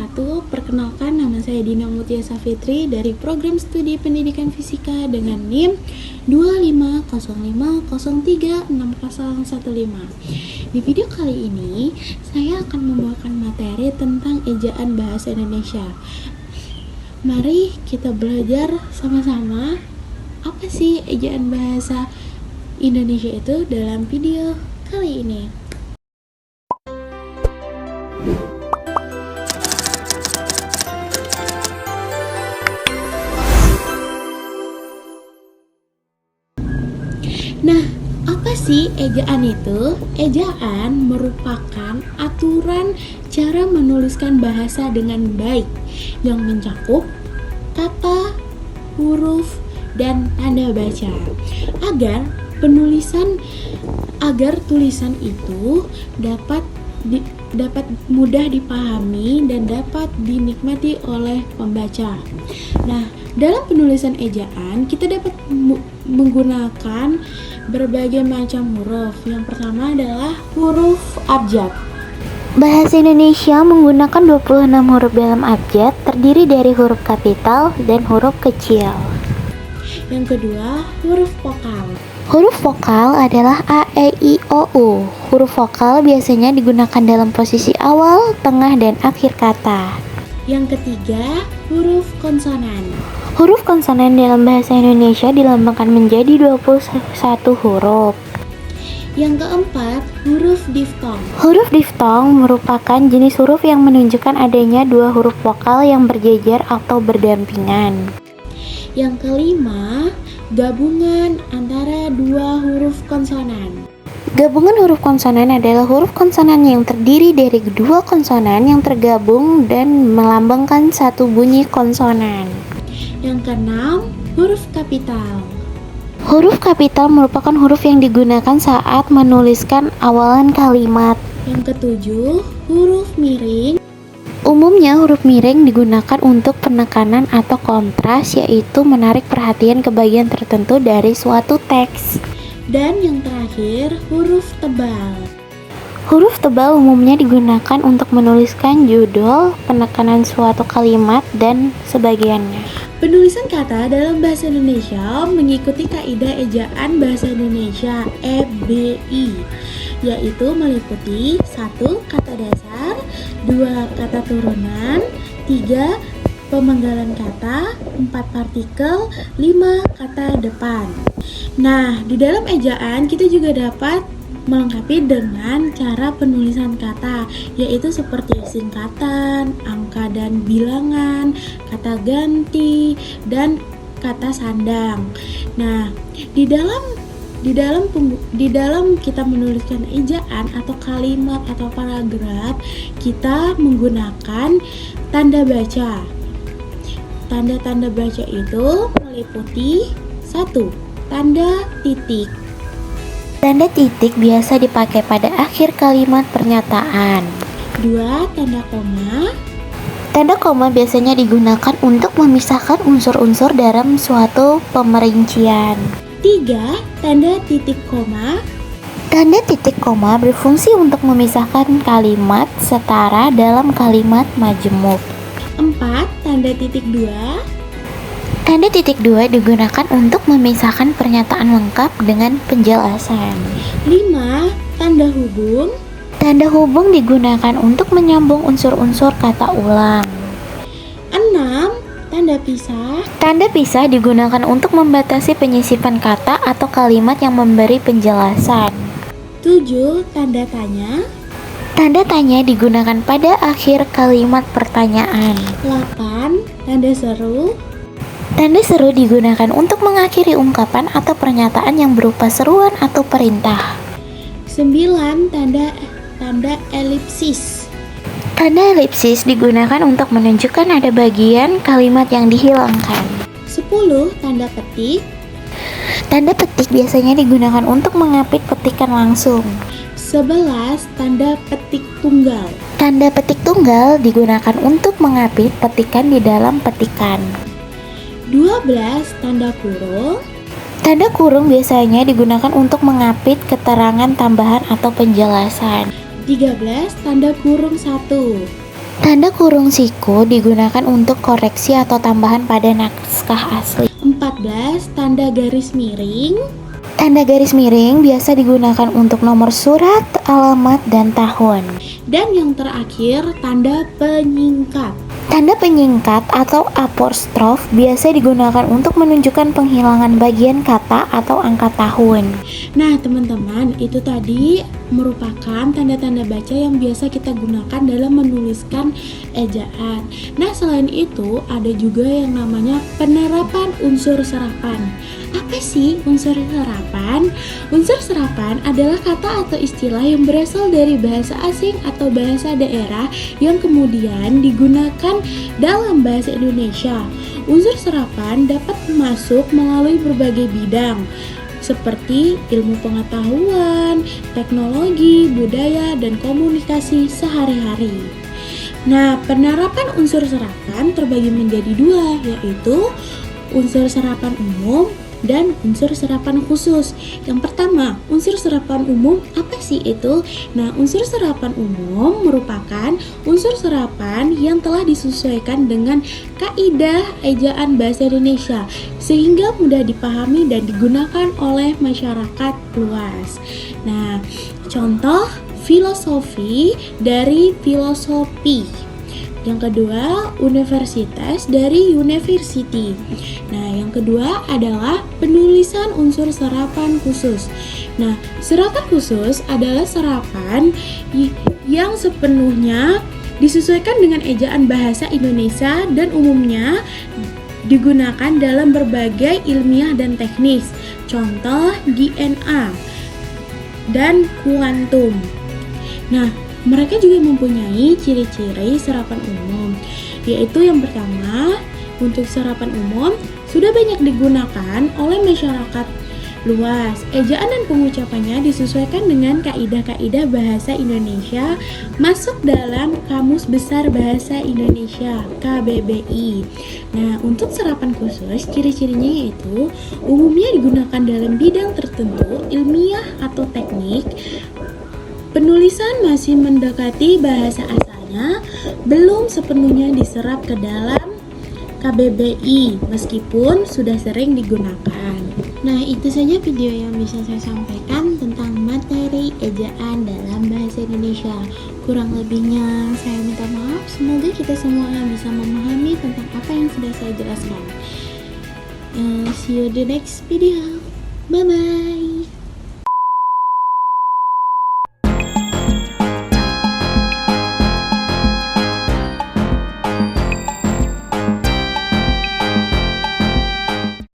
wabarakatuh. Perkenalkan, nama saya Dina Mutia Safitri dari Program Studi Pendidikan Fisika dengan NIM 2505036015. Di video kali ini, saya akan membawakan materi tentang ejaan bahasa Indonesia. Mari kita belajar sama-sama apa sih ejaan bahasa Indonesia itu dalam video kali ini. Nah, apa sih ejaan itu? Ejaan merupakan aturan cara menuliskan bahasa dengan baik yang mencakup kata, huruf, dan tanda baca agar tulisan itu dapat mudah dipahami dan dapat dinikmati oleh pembaca. Nah, dalam penulisan ejaan kita dapat menggunakan berbagai macam huruf. Yang pertama adalah huruf abjad. Bahasa Indonesia menggunakan 26 huruf dalam abjad, terdiri dari huruf kapital dan huruf kecil. Yang kedua, huruf vokal. Huruf vokal adalah A, E, I, O, U. Huruf vokal biasanya digunakan dalam posisi awal, tengah, dan akhir kata. Yang ketiga, huruf konsonan. Huruf konsonan dalam bahasa Indonesia dilambangkan menjadi 21 huruf. Yang keempat, huruf diftong. Huruf diftong merupakan jenis huruf yang menunjukkan adanya dua huruf vokal yang berjejer atau berdampingan. Yang kelima, gabungan antara dua huruf konsonan. Gabungan huruf konsonan adalah huruf konsonan yang terdiri dari dua konsonan yang tergabung dan melambangkan satu bunyi konsonan. Yang keenam, huruf kapital. Huruf kapital merupakan huruf yang digunakan saat menuliskan awalan kalimat. Yang ketujuh, huruf miring. Umumnya huruf miring digunakan untuk penekanan atau kontras, yaitu menarik perhatian ke bagian tertentu dari suatu teks. Dan yang terakhir, huruf tebal. Huruf tebal umumnya digunakan untuk menuliskan judul, penekanan suatu kalimat, dan sebagainya. Penulisan kata dalam bahasa Indonesia mengikuti kaidah ejaan bahasa Indonesia EBI, yaitu meliputi 1. Kata dasar, 2. Kata turunan, 3. Pemenggalan kata, 4. Partikel, 5. Kata depan. Nah, di dalam ejaan kita juga dapat melengkapi dengan cara penulisan kata, yaitu seperti singkatan, angka dan bilangan, kata ganti, dan kata sandang. Nah, di dalam kita menuliskan ejaan atau kalimat atau paragraf, kita menggunakan tanda baca. Tanda-tanda baca itu meliputi 1. Tanda titik. Tanda titik biasa dipakai pada akhir kalimat pernyataan. 2. Tanda koma. Tanda koma biasanya digunakan untuk memisahkan unsur-unsur dalam suatu pemerincian. 3. Tanda titik koma. Tanda titik koma berfungsi untuk memisahkan kalimat setara dalam kalimat majemuk. 4. Tanda titik 2. Tanda titik 2 digunakan untuk memisahkan pernyataan lengkap dengan penjelasan. 5. Tanda hubung. Tanda hubung digunakan untuk menyambung unsur-unsur kata ulang. 6. Tanda pisah. Tanda pisah digunakan untuk membatasi penyisipan kata atau kalimat yang memberi penjelasan. 7. Tanda tanya. Tanda tanya digunakan pada akhir kalimat pertanyaan. 8. Tanda seru. Tanda seru digunakan untuk mengakhiri ungkapan atau pernyataan yang berupa seruan atau perintah. 9. Tanda elipsis. Tanda elipsis digunakan untuk menunjukkan ada bagian kalimat yang dihilangkan. 10. Tanda petik. Tanda petik biasanya digunakan untuk mengapit petikan langsung. 11. Tanda petik tunggal. Tanda petik tunggal digunakan untuk mengapit petikan di dalam petikan. 12. Tanda kurung. Tanda kurung biasanya digunakan untuk mengapit keterangan tambahan atau penjelasan. 13. Tanda kurung 1. Tanda kurung siku digunakan untuk koreksi atau tambahan pada naskah asli. 14. Tanda garis miring. Tanda garis miring biasa digunakan untuk nomor surat, alamat, dan tahun. Dan yang terakhir, tanda penyingkat. Tanda penyingkat atau apostrof biasa digunakan untuk menunjukkan penghilangan bagian kata atau angka tahun. Nah teman-teman, itu tadi merupakan tanda-tanda baca yang biasa kita gunakan dalam menuliskan ejaan. Nah selain itu ada juga yang namanya penerapan unsur serapan. Apa sih unsur serapan? Unsur serapan adalah kata atau istilah yang berasal dari bahasa asing atau bahasa daerah yang kemudian digunakan dalam bahasa Indonesia. Unsur serapan dapat masuk melalui berbagai bidang seperti ilmu pengetahuan, teknologi, budaya, dan komunikasi sehari-hari. Nah, penerapan unsur serapan terbagi menjadi dua, yaitu unsur serapan umum dan unsur serapan khusus. Yang pertama, unsur serapan umum apa sih itu? Nah, unsur serapan umum merupakan unsur serapan yang telah disesuaikan dengan kaidah ejaan bahasa Indonesia sehingga mudah dipahami dan digunakan oleh masyarakat luas. Nah, contoh filosofi dari filosofi. Yang kedua, universitas dari university. Nah, yang kedua adalah penulisan unsur serapan khusus. Nah, serapan khusus adalah serapan yang sepenuhnya disesuaikan dengan ejaan bahasa Indonesia dan umumnya digunakan dalam berbagai ilmiah dan teknis. Contoh DNA dan kuantum. Nah, mereka juga mempunyai ciri-ciri serapan umum, yaitu yang pertama, untuk serapan umum sudah banyak digunakan oleh masyarakat luas. Ejaan dan pengucapannya disesuaikan dengan kaidah-kaidah bahasa Indonesia masuk dalam Kamus Besar Bahasa Indonesia (KBBI). Nah, untuk serapan khusus, ciri-cirinya yaitu umumnya digunakan dalam bidang tertentu, ilmiah atau teknik. Penulisan masih mendekati bahasa asalnya, belum sepenuhnya diserap ke dalam KBBI meskipun sudah sering digunakan. Nah, itu saja video yang bisa saya sampaikan tentang materi ejaan dalam bahasa Indonesia. Kurang lebihnya saya minta maaf, semoga kita semua bisa memahami tentang apa yang sudah saya jelaskan. See you the next video. Bye bye.